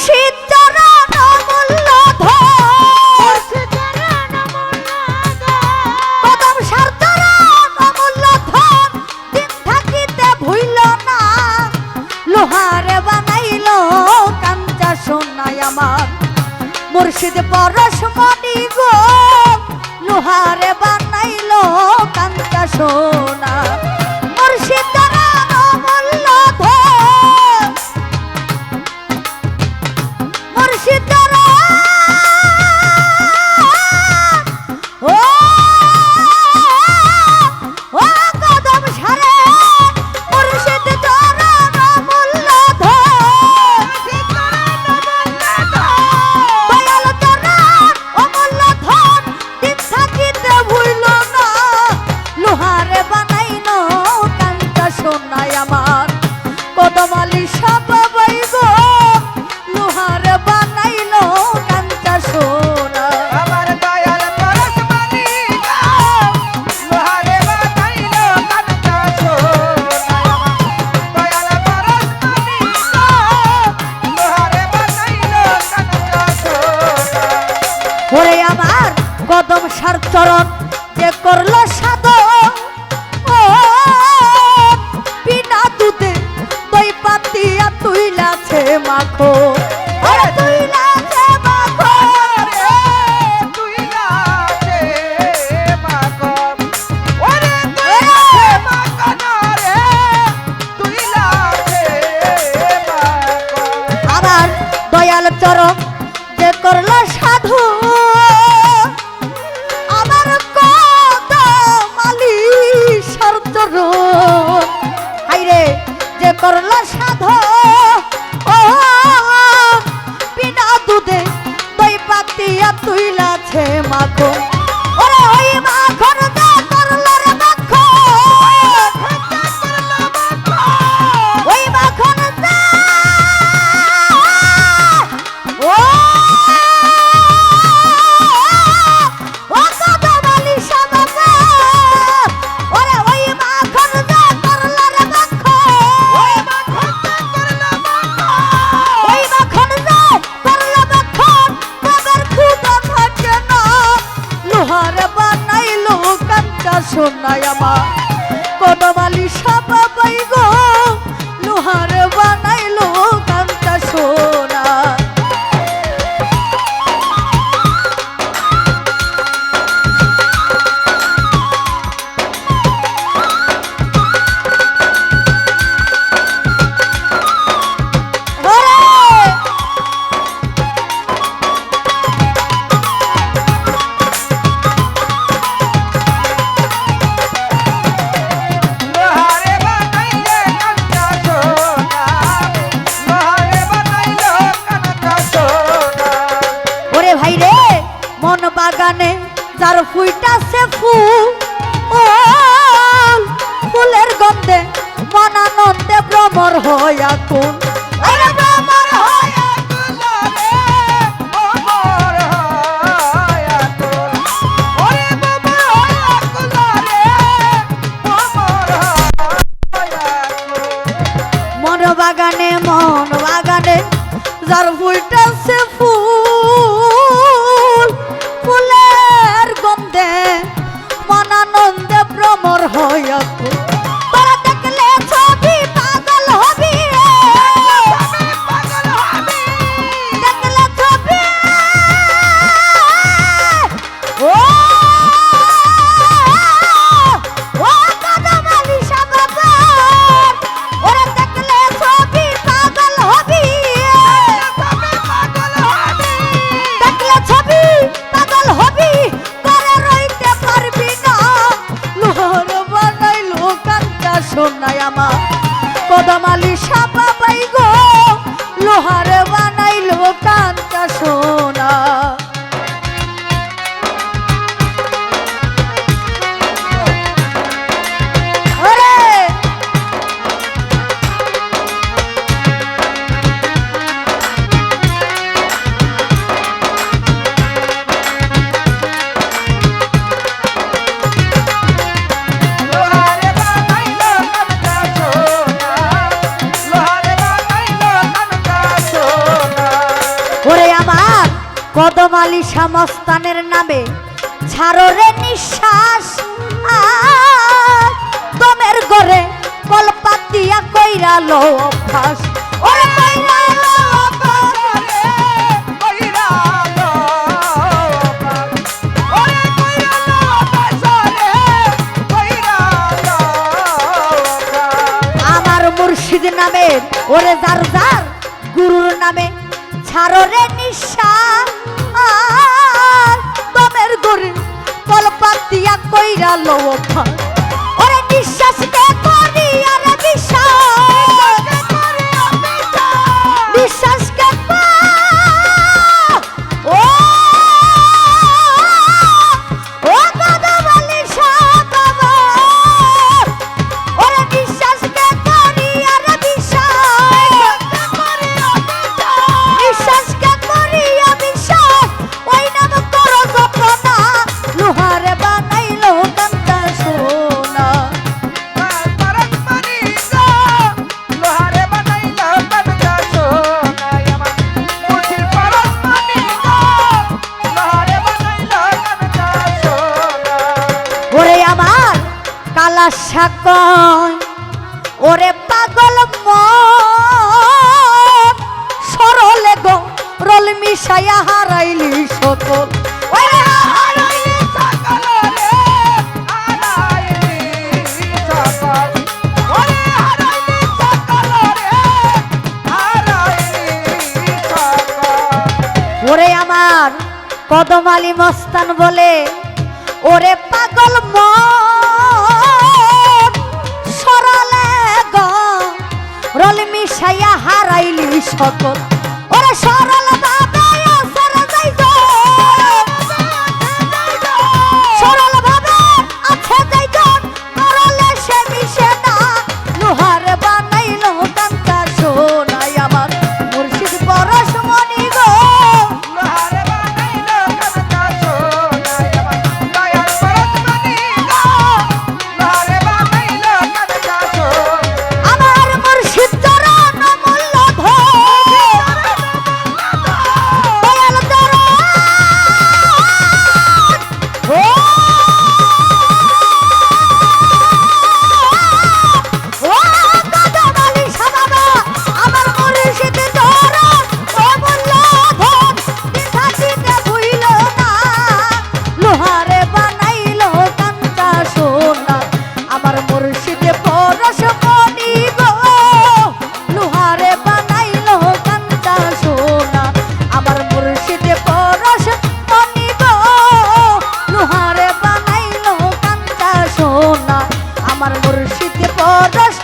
মুর্শিদ চরণ অমূল্য ধন কদম সার চরণ অমূল্য ধন দিন থাকিতে ভুইল না লোহারে বানাইল কাঞ্চা সোনায় আমার মুর্শিদ পরশমণি গো লোহারে বানাইল কাঞ্চা সোনা মুর্শিদ চরণ অমূল্য ধন মুর্শিদ চরণ ও ও কদম সারে মুর্শিদ চরণ অমূল্য ধন দয়াল চরণ অমূল্য ধন দিন থাকিতে ভুইল না লোহারে বানাইল কাঞ্চা সোনায় আমার কদমালি সব বইব লোহারে বানাইল কাঞ্চা সোনা আমার দয়াল পরশমণি লোহারে বানাইল কাঞ্চা সোনা দয়াল পরশমণি লোহারে বানাইল কাঞ্চা সোনা ওরে আমার কদম সার চরণ যে করলো সাধন ও বিনা দুধে দই পাতিয়া তুইলাছে মাখো ওরে তুইলাছে মাখো রে তুই লাছে মাকন ওরে তুই লাছে মাকন রে তুই লাছে মাকন আমার দয়াল চরণ যে করলো সাধু আমার কদমালি সার চরণ হাইরে যে করলো সাধু ও বিনা দুধে দই পাতিয়া তুইলাছে মাখন ওরে ওই মাখন যা করলো রে মাখন ওই মাখন যা ও ও কদমালি সাবাবা ওরে ওই মাখন যা করলো রে মাখন ওই মাখন করলা মাখন ওই মাখন যা করলো মাখন বাবার খুদা থাকে না লোহারে বানাইলো কাঞ্চা সোনায় আমার কদমালি সাবাবাই গো লোহারে বানাইলো কাঞ্চা সোনা ওরে লোহারে বানাইলে কাঞ্চা সোনা লোহারে বানাইলো কাঞ্চা সোনা ওরে ভাই রে মন বাগানে যার ফুইটাছে ফুল ও ফুলের গন্ধে মন আনন্দে ভ্রমর হইয়া কোন আরে ভ্রমর হইয়া কুলারে অমর হয়া কুল ওরে বাবা হয়া কুলারে অমর হয়া কুল মন বাগানে যার ফুইটাছে ফুল ফুলের গন্ধে মন আনন্দে ভ্রমর হইয়া কোন তোরা দেখলে ছবি পাগল হবি পাগল হবি দেখলে ছবি ও ও কদমালি সাবাবা ওরে দেখলে ছবি পাগল হবি পাগল কদমালি সমস্তানের নামে ছাড়ো রে নিঃশ্বাস আর দমের ঘরে কলপাত দিয়া কইরা লো অভ্যাস ওরে কইরা লো অভ্যাস আমার মুর্শিদ নামে ওরে যার যার গুরুর নামে ছাড়ো রে নিঃশ্বাস আর দমের ঘরে কলপাত দিয়া কইরা লো অভ্যাস ওরে নিঃশ্বাসকে করি আর বিশ্বাস বিশ্বাসকে ও ও কদমালি সাবাবার ওরে বিশ্বাসকে করি আর বিশ্বাস বিশ্বাসকে করি আর বিশ্বাস ওই নাম করো যপনা লোহারে বানাইলো কান্তা সোনা ওরে আমার কালা শাকয় ওরে পাগল মন সরলে গো রল মিশাইয়া হারাইলি সকল ওরে হারাইলি সকল রে হারাইলি সকল ওরে হারাইলি সকল রে হারাইলি সকল ওরে আমার কদমালি মস্তান বলে ওরে পাগল মন সরলে গো রল মিশাইয়া হারাইলি সকল ওরে সরল ভাবে আসর যাইতো সরল ভাবে আছে যাইতো করলে সে মিশে না লোহার বানাইলো কান্তা সোনাই আমার মুর্শিদ পরশ মনি গো আমার মুর্শিদ চরণ মূল্য দয়াল চরণ ও ও কদমালি সাবাবা আমার মুর্শিদ চরণ ও মূল্য ধন দিশা দিতে ভুইল না লোহারে বানাইলো কান্তা সোনা আমার মুর্শিদ পরশ মনি গো লোহারে বানাইলো কান্তা সোনা আমার মুর্শিদ পরশ মনি গো লোহারে বানাইলো কান্তা সোনা আমার মুর্শিদ পরশ